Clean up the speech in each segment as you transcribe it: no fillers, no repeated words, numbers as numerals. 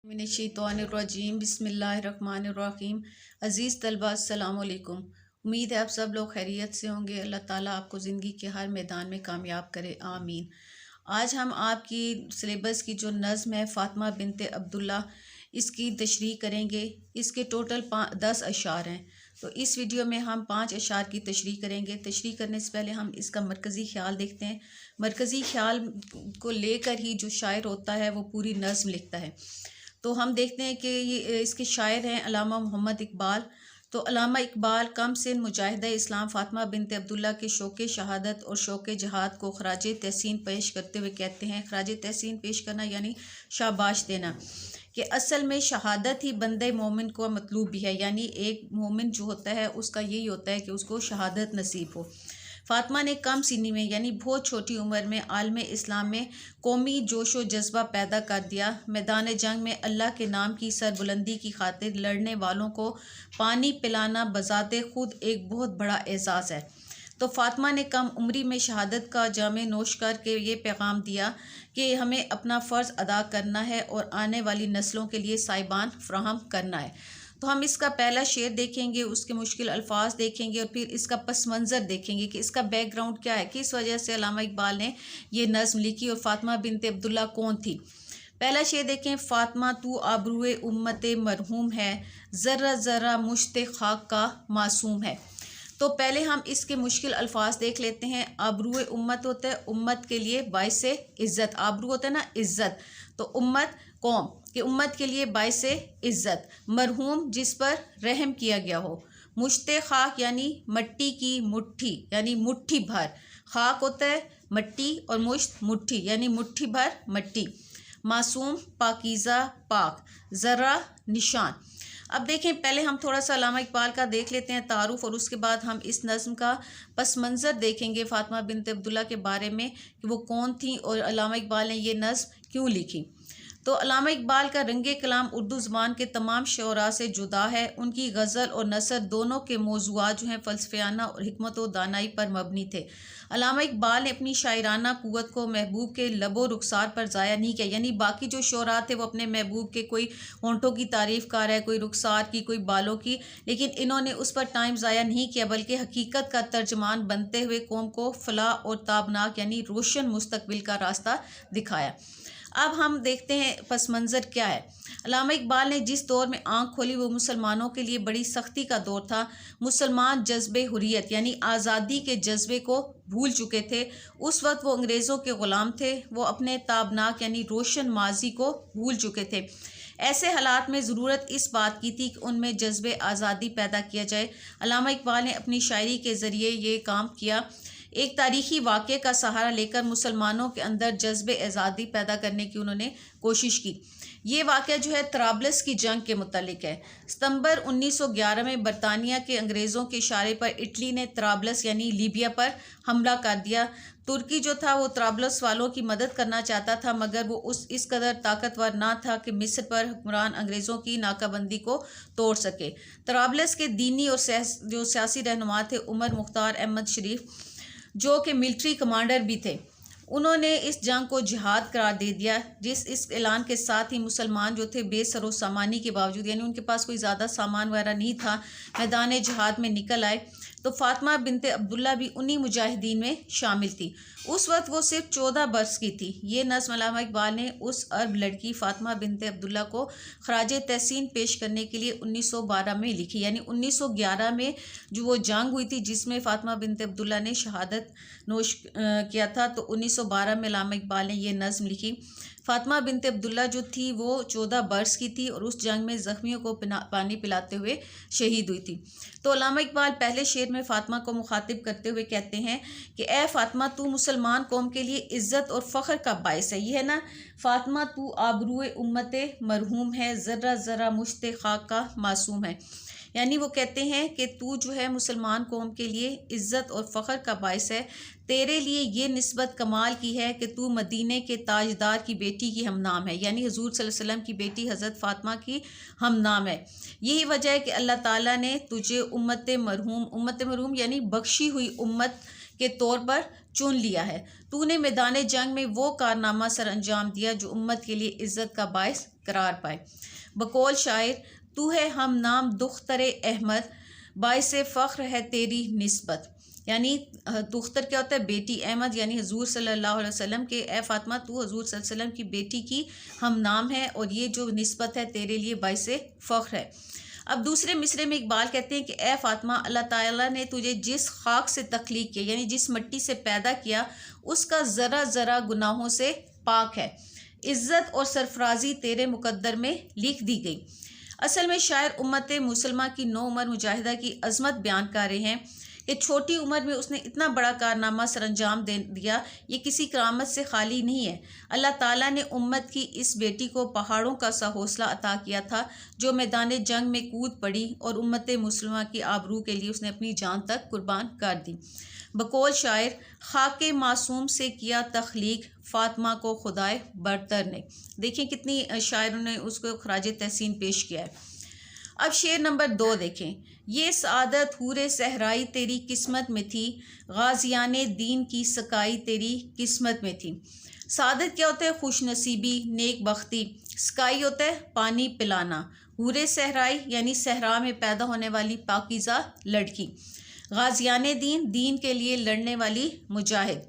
मिनश्शैतानिर्रजीम बिस्मिल्लाहिर्रहमानिर्रहीम। अज़ीज़ तलबा अस्सलाम वालेकुम। उम्मीद है आप सब लोग खैरियत से होंगे। अल्लाह ताला आपको ज़िंदगी के हर मैदान में कामयाब करे, आमीन। आज हम आपकी सिलेबस की जो नज़्म है फ़ातिमा बिनते अब्दुल्ला, इसकी तशरीह करेंगे। इसके टोटल 10 अशार हैं, तो इस वीडियो में हम 5 अशार की तशरीह करेंगे। तशरीह करने से पहले हम इसका मरकज़ी ख़्याल देखते हैं। मरकज़ी ख़्याल को लेकर ही जो शायर होता है वो पूरी नज़्म लिखता है। तो हम देखते हैं कि ये इसके शायर हैं अल्लामा मोहम्मद इकबाल। तो अल्लामा इकबाल कम सिन मुजाहिदा इस्लाम फ़ातिमा बिनते अब्दुल्ला के शौक़ शहादत और शौक़ जहाद को ख़राज तहसीन पेश करते हुए कहते हैं, ख़राज तहसीन पेश करना यानी शाबाश देना, कि असल में शहादत ही बंदे मोमिन को मतलूब भी है। यानी एक मोमिन जो होता है उसका यही होता है कि उसको शहादत नसीब हो। फ़ातिमा ने कम सीनी में यानी बहुत छोटी उम्र में आलम इस्लाम में कौमी जोश व जज्बा पैदा कर दिया। मैदान जंग में अल्लाह के नाम की सरबुलंदी की खातिर लड़ने वालों को पानी पिलाना बज़ाते खुद एक बहुत बड़ा एहसास है। तो फ़ातिमा ने कम उम्री में शहादत का जामे नोश करके ये पैगाम दिया कि हमें अपना फ़र्ज़ अदा करना है और आने वाली नस्लों के लिए साइबान फ्राहम करना है। तो हम इसका पहला शेर देखेंगे, उसके मुश्किल अल्फाज देखेंगे और फिर इसका पस मंज़र देखेंगे कि इसका बैकग्राउंड क्या है, किस वजह से अल्लामा इकबाल ने ये नज़्म लिखी और फ़ातिमा बिनते अब्दुल्ला कौन थी। पहला शेर देखें। फ़ातिमा तू आबरूए उम्मत मरहूम है, ज़र्रा ज़र्रा मुश्ते खाक का मासूम है। तो पहले हम इसके मुश्किल अल्फाज देख लेते हैं। आबरूए उम्मत होता है उम्मत के लिए बाइस इज़्ज़त, आबरू होता है ना इज़्ज़त, तो उम्मत कौम कि उम्मत के लिए बाइस इज़्ज़त। मरहूम जिस पर रहम किया गया हो। मुश्ते खाक यानी मट्टी की मुट्ठी यानी मुट्ठी भर, खाक होता है मट्टी और मुश्त मुट्ठी यानी मुट्ठी भर मट्टी। मासूम पाकीज़ा पाक, ज़र्रा निशान। अब देखें, पहले हम थोड़ा सा अल्लामा इकबाल का देख लेते हैं तारुफ और उसके बाद हम इस नज़्म का पस मंज़र देखेंगे फ़ातिमा बिनते अब्दुल्ला के बारे में कि वो कौन थी और अल्लामा इकबाल ने ये नज़्म क्यों लिखी। तो अल्लामा इकबाल का रंगे कलाम उर्दू ज़बान के तमाम शोरा से जुदा है। उनकी गज़ल और नसर दोनों के मौज़ूआत जो हैं फ़लसफ़ियाना और हिकमत व दानाई पर मबनी थे। अल्लामा इकबाल ने अपनी शायराना क़ुव्वत को महबूब के लबो रुखसार पर ज़ाया नहीं किया। यानी बाकी जो शोरा थे वो अपने महबूब के कोई होंठों की तारीफ़ कर रहा है, कोई रुखसार की, कोई बालों की, लेकिन इन्होंने उस पर टाइम ज़ाया नहीं किया बल्कि हकीकत का तर्जमान बनते हुए कौम को फ़लाह और ताबनाक यानी रोशन मुस्तकबिल का रास्ता दिखाया। अब हम देखते हैं पस मंज़र क्या है। अल्लामा इकबाल ने जिस दौर में आँख खोली वो मुसलमानों के लिए बड़ी सख्ती का दौर था। मुसलमान जज्बे हुर्रियत यानी आज़ादी के जज्बे को भूल चुके थे। उस वक्त वो अंग्रेज़ों के ग़ुलाम थे, वो अपने ताबनाक यानी रोशन माजी को भूल चुके थे। ऐसे हालात में ज़रूरत इस बात की थी कि उनमें जज्बे आज़ादी पैदा किया जाए। अल्लामा इकबाल ने अपनी शायरी के ज़रिए ये काम किया। एक तारीख़ी वाक़े का सहारा लेकर मुसलमानों के अंदर जज्बे आज़ादी पैदा करने की उन्होंने कोशिश की। ये वाक़या जो है तराबलस की जंग के मुतालिक है। सितंबर 1911 में बरतानिया के अंग्रेज़ों के इशारे पर इटली ने तराबलस यानी लीबिया पर हमला कर दिया। तुर्की जो था वो तराबलस वालों की मदद करना चाहता था, मगर वो इस कदर ताकतवर ना था कि मिस्र पर हुक्मरान अंग्रेज़ों की नाकाबंदी को तोड़ सके। तराबलस के दीनी और जो सियासी रहनुमा थे उमर मुख्तार अहमद शरीफ, जो कि मिलिट्री कमांडर भी थे, उन्होंने इस जंग को जिहाद करार दे दिया। इस ऐलान के साथ ही मुसलमान जो थे बेसरो सामानी के बावजूद यानी उनके पास कोई ज़्यादा सामान वगैरह नहीं था, मैदान जिहाद में निकल आए। तो फ़ातिमा बिनते अब्दुल्ला भी उन्हीं मुजाहिदीन में शामिल थी। उस वक्त वो सिर्फ 14 बरस की थी। ये नज़्म अल्लामा इकबाल ने उस अरब लड़की फ़ातिमा बिनते अब्दुल्ला को ख़राज तहसीन पेश करने के लिए 1912 में लिखी। यानी 1911 में जो वो जंग हुई थी जिसमें फ़ातिमा बिनते अब्दुल्ला ने शहादत नोश किया था, तो 1912 में अल्लामा इकबाल ने ये नज़्म लिखी। फ़ातिमा बिनते अब्दुल्ला जो थी वो 14 बरस की थी और उस जंग में ज़ख्मियों को पानी पिलाते हुए शहीद हुई थी। तो अल्लामा इकबाल पहले शेर में फ़ातिमा को मुखातिब करते हुए कहते हैं कि ए फ़ातिमा तू मुसलमान कौम के लिए इज़्ज़त और फ़ख्र का बाइस है। ये है ना, फ़ातिमा तू आबरूए उम्मत मरहूम है, ज़र्रा ज़र्रा मुश्ते खाक का मासूम है। यानी वो कहते हैं कि तू जो है मुसलमान कौम के लिए इज़्ज़त और फ़ख्र का बाइस है। तेरे लिए ये निस्बत कमाल की है कि तू मदीने के ताजदार की बेटी की हमनाम है। यानी हुज़ूर सल्लल्लाहु अलैहि वसल्लम की बेटी हज़रत फ़ातिमा की हमनाम है। यही वजह है कि अल्लाह ताला ने तुझे उम्मत मरहूम यानी बख्शी हुई उम्मत के तौर पर चुन लिया है। तूने मैदान जंग में वो कारनामा सर अंजाम दिया जो उम्मत के लिए इज़्ज़त का बायस करार पाए। बकौल शायर, तू है हम नाम दुख्तरे अहमद, बाइस फ़ख्र है तेरी निस्बत। यानी दुख्तर क्या होता है? बेटी। अहमद यानी हुजूर सल्लल्लाहु अलैहि वसल्लम के, ए फ़ातिमा तू हुजूर सल्लल्लाहु अलैहि वसल्लम की बेटी की हम नाम है और ये जो निस्बत है तेरे लिए बाइस फ़ख्र है। अब दूसरे मिसरे में इकबाल कहते हैं कि ए फ़ातिमा, अल्लाह ताला ने तुझे जिस खाक से तख्लीक किया यानी जिस मिट्टी से पैदा किया उसका ज़रा ज़रा गुनाहों से पाक है। इज़्ज़त और सरफराजी तेरे मुकद्दर में लिख दी गई। असल में शायर उम्मत मुसलमा की नौ उमर मुजाहिदा की अज़मत बयान कर रहे हैं कि छोटी उम्र में उसने इतना बड़ा कारनामा सरअंजाम दे दिया। ये किसी करामत से खाली नहीं है। अल्लाह ताला ने उम्मत की इस बेटी को पहाड़ों का सा हौसला अता किया था जो मैदान जंग में कूद पड़ी और उम्मत मुसलमा की आबरू के लिए उसने अपनी जान तक कुर्बान कर दी। बकौल शायर, खाके मासूम से किया तख्लीक, फ़ातिमा को खुदाए बरतर ने। देखिए कितनी शायरों ने उसको खराज तहसीन पेश किया है। अब शेर नंबर 2 देखें। ये सआदत हूरे सहराई तेरी किस्मत में थी, गाजियाने दीन की सकाई तेरी किस्मत में थी। सआदत क्या होता है? खुश नसीबी, नेक बख्ती। स्काई होता है पानी पिलाना। हूरे सहराई यानी सहरा में पैदा होने वाली पाकीज़ा लड़की। गाजियाने दीन, दीन के लिए लड़ने वाली मुजाहिद।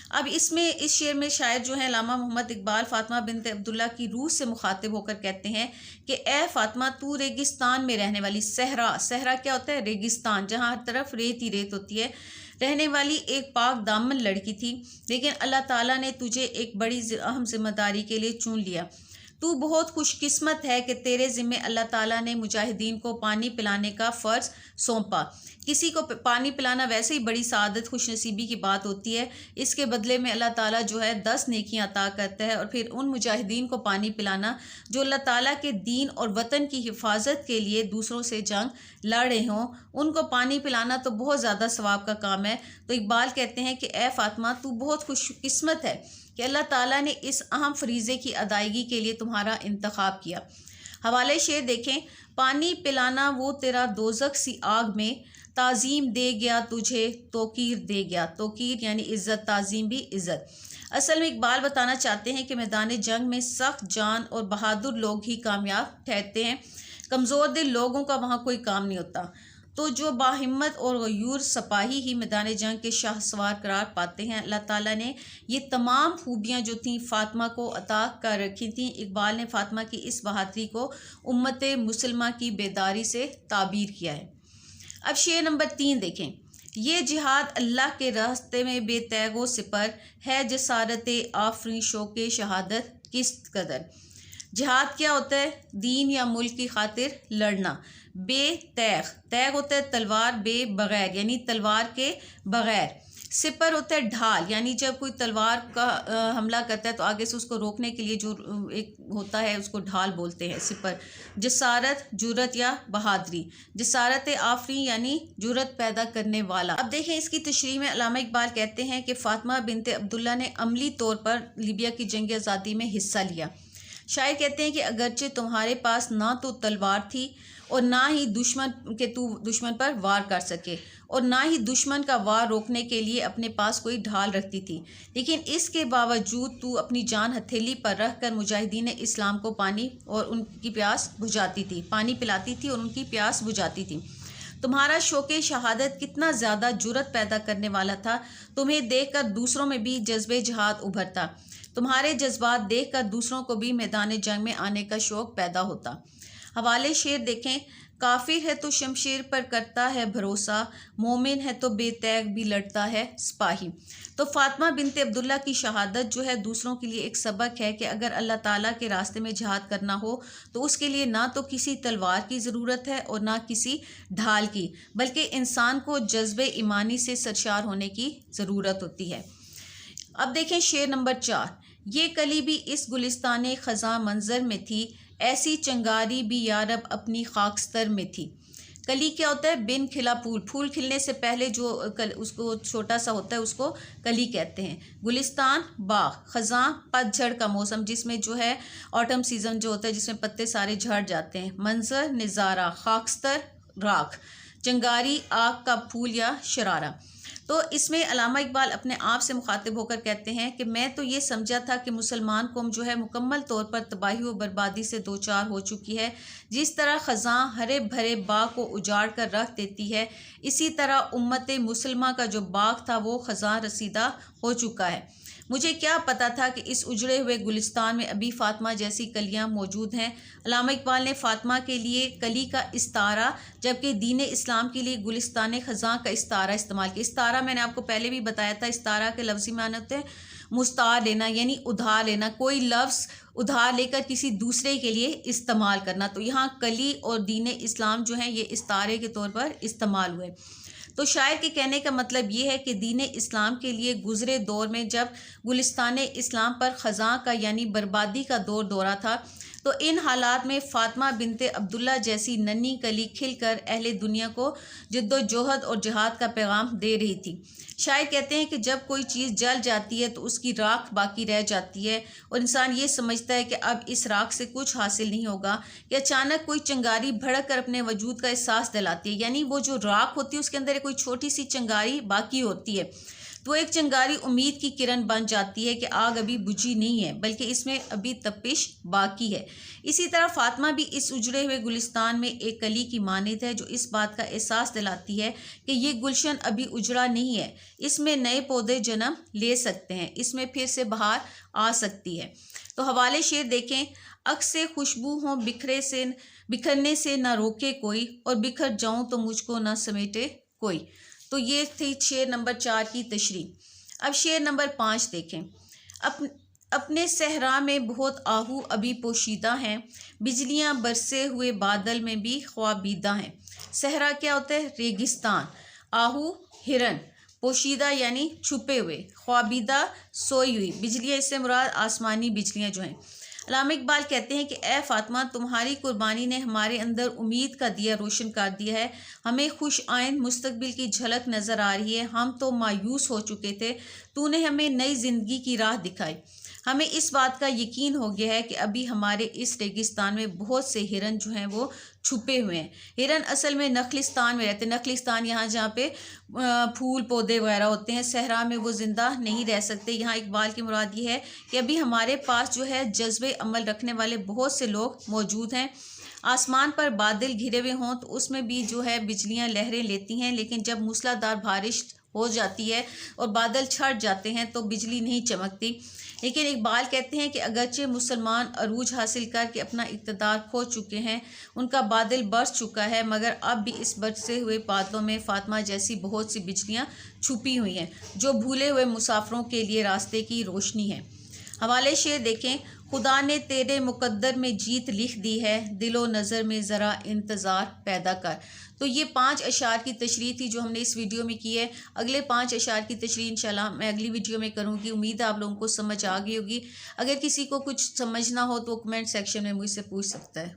अब इसमें इस शेर में शायर जो है अल्लामा मोहम्मद इकबाल फ़ातिमा बिनत अब्दुल्ला की रूह से मुखातिब होकर कहते हैं कि ए फ़ातिमा, तू रेगिस्तान में रहने वाली, सहरा, सहरा क्या होता है? रेगिस्तान, जहाँ हर तरफ रेत ही रेत होती है, रहने वाली एक पाक दामन लड़की थी। लेकिन अल्लाह ताला ने तुझे एक बड़ी अहम जिम्मेदारी के लिए चुन लिया। तू बहुत खुशकिस्मत है कि तेरे ज़िम्मे अल्लाह ताला ने मुजाहिदीन को पानी पिलाने का फ़र्ज़ सौंपा। किसी को पानी पिलाना वैसे ही बड़ी सादत खुशनसीबी की बात होती है। इसके बदले में अल्लाह ताला जो है 10 नेकियां अता करता है और फिर उन मुजाहिदीन को पानी पिलाना जो अल्लाह ताला के दीन और वतन की हिफाजत के लिए दूसरों से जंग लड़ रहे हों, उनको पानी पिलाना तो बहुत ज़्यादा सवाब का काम है। तो इकबाल कहते हैं कि ए फ़ातिमा, तू बहुत खुशकिस्मत है कि अल्लाह ताला ने इस अहम फरीज़े की अदायगी के लिए तुम्हारा इंतखाब किया। हवाले शेर देखें। पानी पिलाना वो तेरा दोज़ख सी आग में, ताज़ीम दे गया तुझे तोकीर दे गया। तोकीर यानी इज़्ज़त, ताज़ीम भी इज़्ज़त। असल में इकबाल बताना चाहते हैं कि मैदान जंग में सख्त जान और बहादुर लोग ही कामयाब ठहरते हैं। कमज़ोर दिल लोगों का वहाँ कोई काम नहीं होता। तो जो बाहिम्मत और गयूर सिपाही ही मैदान जंग के शाहसवार करार पाते हैं। अल्लाह ताला ने ये तमाम खूबियाँ जो थीं फ़ातिमा को अता कर रखी थीं। इकबाल ने फ़ातिमा की इस बहादुरी को उम्मत मुसलमा की बेदारी से ताबीर किया है। अब शेर नंबर 3 देखें। ये जिहाद अल्लाह के रास्ते में बेतैगो सिपर है, जसारत आफरी शौक़ शहादत किस कदर। जिहाद क्या होता है? दीन या मुल्क की खातिर लड़ना। बेतैग, तैग होता है तलवार, बे बग़ैर यानी तलवार के बग़ैर। सिपर होता है ढाल, यानी जब कोई तलवार का हमला करता है तो आगे से उसको रोकने के लिए जो एक होता है उसको ढाल बोलते हैं, सिपर। जसारत, जुरत या बहादुरी। जसारत आफरी यानी जुरत पैदा करने वाला। अब देखें इसकी तशरीह में अल्लामा इकबाल कहते हैं कि फ़ातिमा बिनत अब्दुल्ला ने अमली तौर पर लीबिया की जंग आज़ादी में हिस्सा लिया। शायर कहते हैं कि अगरचे तुम्हारे पास ना तो तलवार थी और ना ही दुश्मन पर वार कर सके और ना ही दुश्मन का वार रोकने के लिए अपने पास कोई ढाल रखती थी, लेकिन इसके बावजूद तू अपनी जान हथेली पर रख कर मुजाहिदीन इस्लाम को पानी और उनकी प्यास बुझाती थी, पानी पिलाती थी और उनकी प्यास बुझाती थी। तुम्हारा शौक़ शहादत कितना ज़्यादा जुरत पैदा करने वाला था। तुम्हें देखकर दूसरों में भी जज्बे जिहाद उभरता। तुम्हारे जज्बात देखकर दूसरों को भी मैदान जंग में आने का शौक़ पैदा होता। हवाले शेर देखें। काफिर है तो शमशीर पर करता है भरोसा, मोमिन है तो बेतैग भी लड़ता है सिपाही। तो फ़ातिमा बिनत अब्दुल्ला की शहादत जो है दूसरों के लिए एक सबक है कि अगर अल्लाह ताला के रास्ते में जिहाद करना हो तो उसके लिए ना तो किसी तलवार की ज़रूरत है और ना किसी ढाल की, बल्कि इंसान को जज्बे ईमानी से सरशार होने की ज़रूरत होती है। अब देखें शेर नंबर 4। ये कली भी इस गुलिस्तान ख़ज़ां मंज़र में थी, ऐसी चंगारी भी यारब अपनी खाकस्तर में थी। कली क्या होता है? बिन खिला फूल, फूल खिलने से पहले जो उसको छोटा सा होता है उसको कली कहते हैं। गुलिस्तान बाग, ख़ज़ां पतझड़ का मौसम जिसमें जो है ऑटम सीज़न जो होता है जिसमें पत्ते सारे झड़ जाते हैं। मंजर नज़ारा, खाकस्तर राख, चंगारी आग का फूल या शरारा। तो इसमें अल्लामा इकबाल अपने आप से मुखातिब होकर कहते हैं कि मैं तो ये समझा था कि मुसलमान कौम जो है मुकम्मल तौर पर तबाही व बर्बादी से दो चार हो चुकी है। जिस तरह ख़ज़ां हरे भरे बाग को उजाड़ कर रख देती है, इसी तरह उम्मत मुसलमा का जो बाग था वो ख़ज़ां रसीदा हो चुका है। मुझे क्या पता था कि इस उजड़े हुए गुलिस्तान में अभी फ़ातिमा जैसी कलियां मौजूद हैं। अल्लामा इकबाल ने फ़ातिमा के लिए कली का इस्तारा जबकि दीन इस्लाम के लिए गुलिस्तान ख़ज़ां का इस्तारा इस्तेमाल किया। इस्तारा मैंने आपको पहले भी बताया था, इस्तारा के लफ्ज़ी माने होते हैं मुस्तार लेना, यानी उधार लेना, कोई लफ्ज़ उधार लेकर किसी दूसरे के लिए इस्तेमाल करना। तो यहाँ कली और दीन इस्लाम जो हैं ये इस्तारे के तौर पर इस्तेमाल हुए। तो शायर के कहने का मतलब ये है कि दीन इस्लाम के लिए गुज़रे दौर में जब गुलिस्तान इस्लाम पर ख़ज़ां का यानी बर्बादी का दौर दौरा था, तो इन हालात में फ़ातिमा बिनते अब्दुल्ला जैसी नन्ही कली खिलकर अहले दुनिया को जद्दोजहद और जिहाद का पैगाम दे रही थी। शायर कहते हैं कि जब कोई चीज़ जल जाती है तो उसकी राख बाकी रह जाती है और इंसान ये समझता है कि अब इस राख से कुछ हासिल नहीं होगा कि अचानक कोई चिंगारी भड़क कर अपने वजूद का एहसास दिलाती है। यानी वो जो राख होती है उसके अंदर कोई छोटी सी चिंगारी बाकी होती है, तो एक चिंगारी उम्मीद की किरण बन जाती है कि आग अभी बुझी नहीं है बल्कि इसमें अभी तपिश बाकी है। इसी तरह फ़ातिमा भी इस उजड़े हुए गुलिस्तान में एक कली की मानित है जो इस बात का एहसास दिलाती है कि ये गुलशन अभी उजड़ा नहीं है, इसमें नए पौधे जन्म ले सकते हैं, इसमें फिर से बहार आ सकती है। तो हवाले शेर देखें, अक्स से खुशबू हों बिखरने से ना रोके कोई, और बिखर जाऊं तो मुझको ना समेटे कोई। तो ये थी शेर नंबर 4 की तशरीह। अब शेर नंबर 5 देखें। अपने सहरा में बहुत आहू अभी पोशीदा हैं, बिजलियां बरसे हुए बादल में भी ख्वाबीदा हैं। सहरा क्या होता है? रेगिस्तान। आहू हिरन, पोशीदा यानी छुपे हुए, ख्वाबीदा सोई हुई। बिजलियाँ इससे मुराद आसमानी बिजलियाँ जो हैं। अल्लामा इकबाल कहते हैं कि ए फ़ातिमा, तुम्हारी कुर्बानी ने हमारे अंदर उम्मीद का दिया रोशन कर दिया है, हमें खुश आइंद मुस्तकबिल की झलक नज़र आ रही है। हम तो मायूस हो चुके थे, तूने हमें नई ज़िंदगी की राह दिखाई। हमें इस बात का यकीन हो गया है कि अभी हमारे इस रेगिस्तान में बहुत से हिरन जो हैं वो छुपे हुए हैं। हिरन असल में नखलिस्तान में रहते हैं। नखलिस्तान यहाँ जहाँ पे फूल पौधे वगैरह होते हैं, सहरा में वो ज़िंदा नहीं रह सकते। यहाँ इकबाल की मुराद ये है कि अभी हमारे पास जो है जज्बे अमल रखने वाले बहुत से लोग मौजूद हैं। आसमान पर बादल घिरे हुए हों तो उसमें भी जो है बिजलियाँ लहरें लेती हैं, लेकिन जब मूसलाधार बारिश हो जाती है और बादल छट जाते हैं तो बिजली नहीं चमकती। लेकिन इकबाल कहते हैं कि अगरचे मुसलमान अरूज हासिल करके अपना इक़्तिदार खो चुके हैं, उनका बादल बरस चुका है, मगर अब भी इस बरसे हुए बादलों में फ़ातिमा जैसी बहुत सी बिजलियाँ छुपी हुई हैं जो भूले हुए मुसाफिरों के लिए रास्ते की रोशनी है। हवाले शेर देखें, खुदा ने तेरे मुकद्दर में जीत लिख दी है, दिलो नज़र में ज़रा इंतज़ार पैदा कर। तो ये 5 अशार की तशरीह थी जो हमने इस वीडियो में की है। अगले 5 अशार की तशरीह इंशाल्लाह मैं अगली वीडियो में करूँगी। उम्मीद है आप लोगों को समझ आ गई होगी। अगर किसी को कुछ समझना हो तो कमेंट सेक्शन में मुझसे पूछ सकता है।